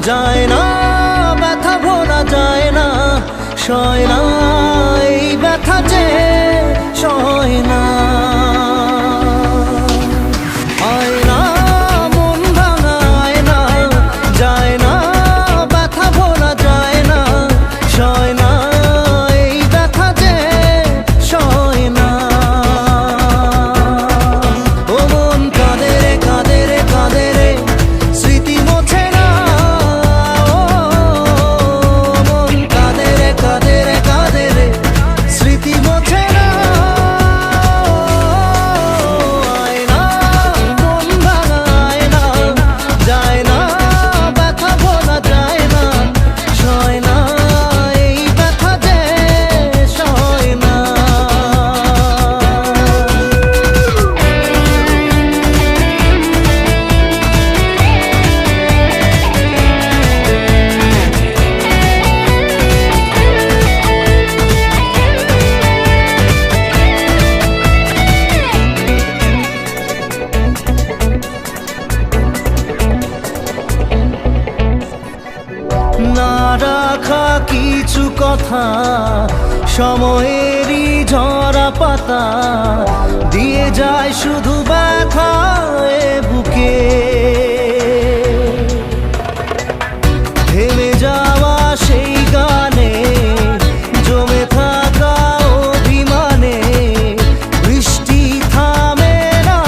যায় না ব্যথা ভোলা যায় না, সয় না এই ব্যথা যে সয় না। আয়না মন ভাঙায় না, যায় না ব্যথা ভোলা যায় না, সয় না এই ব্যথা যে সয় না। ও মন কাঁদে রে কাঁদে রে কাঁদে রে, স্মৃতি মোছে না। ও মন কাঁদে রে কাঁদে রে কাঁদে রে, স্মৃতি মোছে না। আয়না মন ভাঙায় না, যায় না ব্যথা ভোলা যায় না, সয় না এই ব্যথা যে সয় না। না রাখা কিছু কথা, সময়েরই ঝরা পাতা, দিয়ে যায় শুধু ব্যথা এ বুকে। থেমে যাওয়া সেই গানে, জমে থাকা অভিমানে, বৃষ্টি থামে না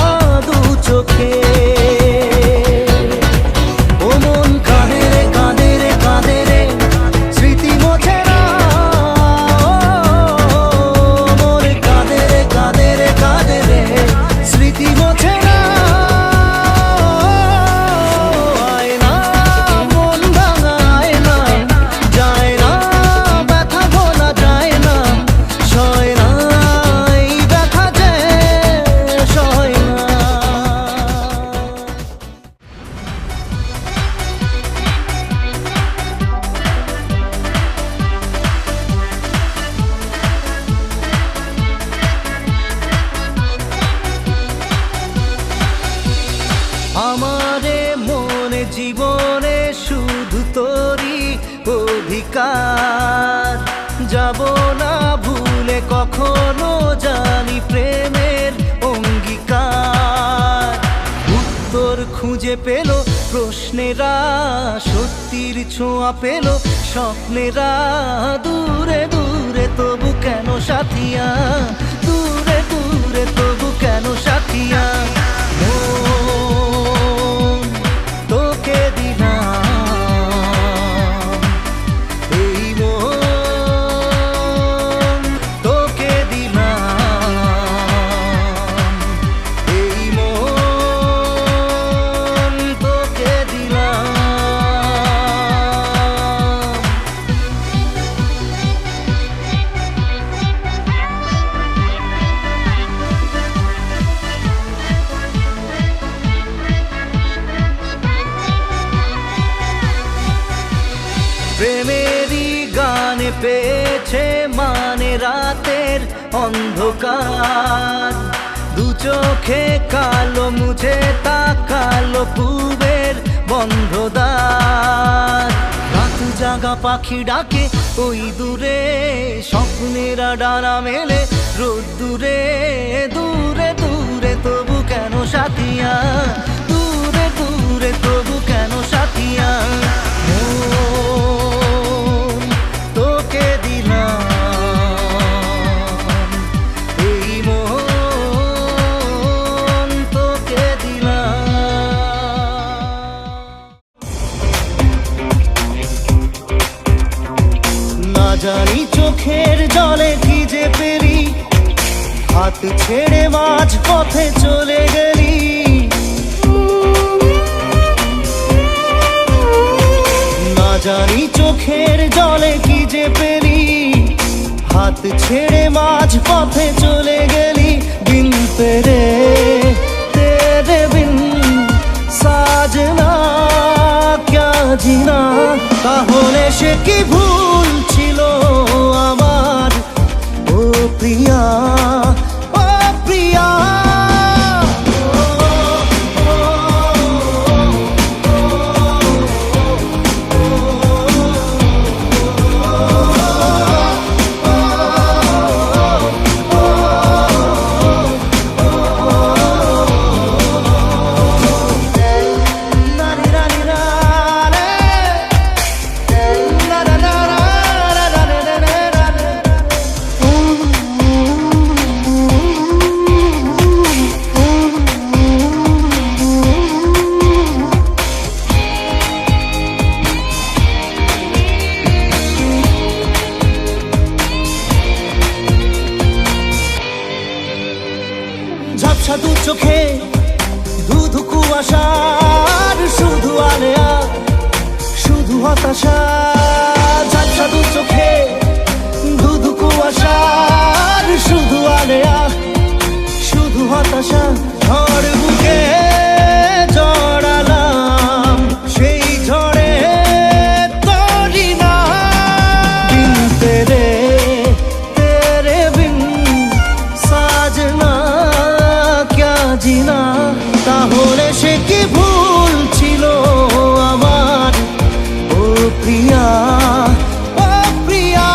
দু চোখে। ও মন কাঁদে রে কাঁদে রে কাঁদে রে, স্মৃতি মোছে না। ও মন কাঁদে রে কাঁদে রে কাঁদে রে, স্মৃতি মোছে না। আয়না মন ভাঙায় না, যায় না ব্যথা ভোলা যায় না, সয় না এই ব্যথা যে সয় না। আমারে মনে জীবনে শুধু তোরই অধিকার, যাব না ভুলে কখনো জানি প্রেমের অঙ্গীকার। উত্তর খুঁজে পেল প্রশ্নেরা, সত্যির ছোঁয়া পেল স্বপ্নেরা, দূরে দূরে তবু কেন সাথিয়া, দূরে দূরে তবু কেন সাথিয়া। মন তোকে দিলাম, এই মন তোকে দিলাম, এই মন তোকে দিলাম। প্রেমেরই গানে পেয়েছে মানে রাতের অন্ধকার, দু চোখে কালো মুছে তাকালো পূবের বন্ধ দ্বার। রাত জাগা পাখি ডাকে ওই দূরে, স্বপ্নেরা ডানা মেলে রোদ দূরে, দূরে দূরে তবু কেন সাথিয়া, দূরে দূরে তবু কেন সাথিয়া। মন তোকে দিলাম, এই মন তোকে দিলাম। না জানি চোখের জলে কি যে পেলি, হাত ছেড়ে মাঝ পথে চলে গেলি। না জানি চোখের জলে কি যে পেলি, হাত ছেড়ে মাঝ পথে চলে গেলি। বিন তেরে তেরে বিন সাজনা ক্যা জিনা, তাহলে সে কি ভুল ছিল আমার ও প্রিয়া, ও প্রিয়া। হতাশা, ঝাপসা দু চোখে ধুধু কুয়াশার শুধু আলেয়া, শুধু হতাশা। ঝড় বুকে জড়ালাম, সেই ঝড়ে তরি না। বিন তেরে বিন সাজনা ক্যা জিনা। তাহলে সে কি ভুল ছিল আমার, ও প্রিয়া, ও প্রিয়া।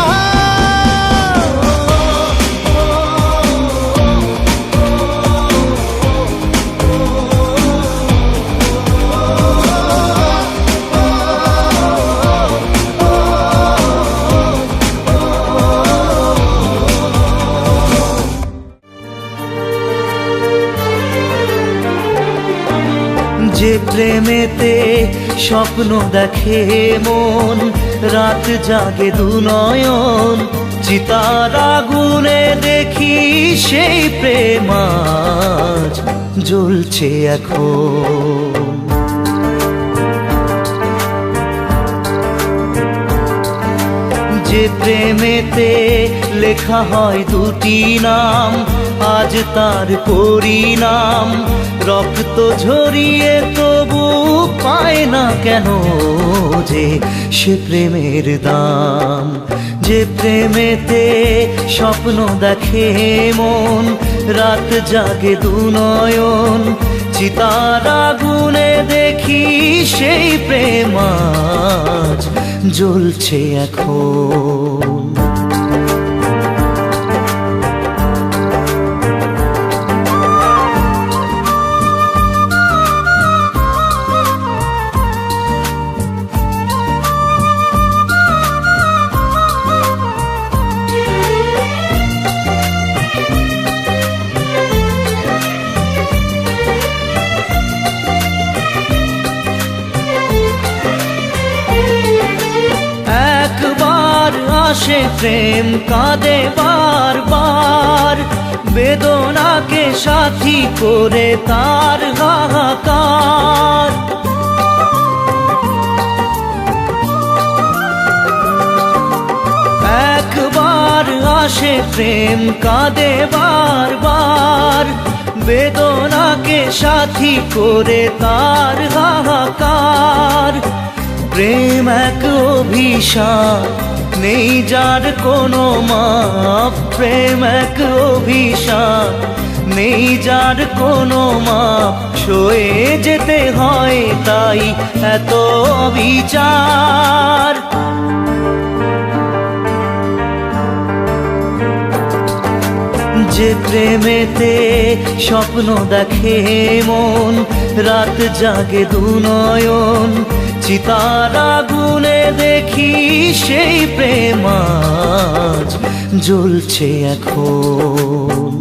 যে প্রেমেতে স্বপ্ন দেখে মন, রাত জাগে দু নয়ন, চিতার আগুনে দেখি সেই প্রেম আজ জ্বলছে এখন। যে প্রেমেতে লেখা হয় দুটি নাম, আজ তার পরিণাম রক্ত ঝরিয়ে তবু পায় না কেন যে সে প্রেমের দাম। যে প্রেমেতে স্বপ্ন দেখে মন, রাত জাগে দু নয়ন, চিতার আগুনে দেখি সেই প্রেম আজ জ্বলছে এখন। আসে প্রেম কাঁদে বারবার, বেদনাকে সাথী করে তার হাহাকার। একবার আসে প্রেম কাঁদে বারবার, বেদনাকে সাথী করে তার হাহাকার। প্রেম এক অভিশাপ, নেই যার কোনো মাপ। প্রেম এক অভিশাপ, নেই যার কোনো মাপ। সয়ে যেতে হয় তাই এত বিচার। যে প্রেমেতে স্বপ্ন দেখে মন, রাত জাগে দু নয়ন, চিতার আগুনে দেখি সেই প্রেম আজ জ্বলছে এখন।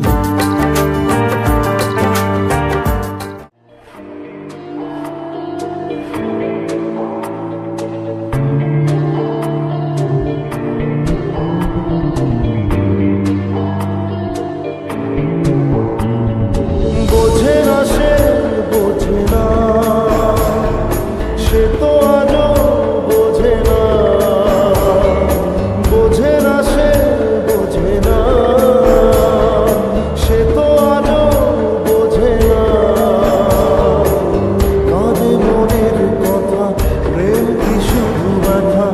বোঝে না সে, বোঝে না সে তো আজও বোঝে না, বোঝে না সে, বোঝে না সে তো আজও বোঝে না। কাঁদে মনের কথা, প্রেম কি শুধু ব্যথা,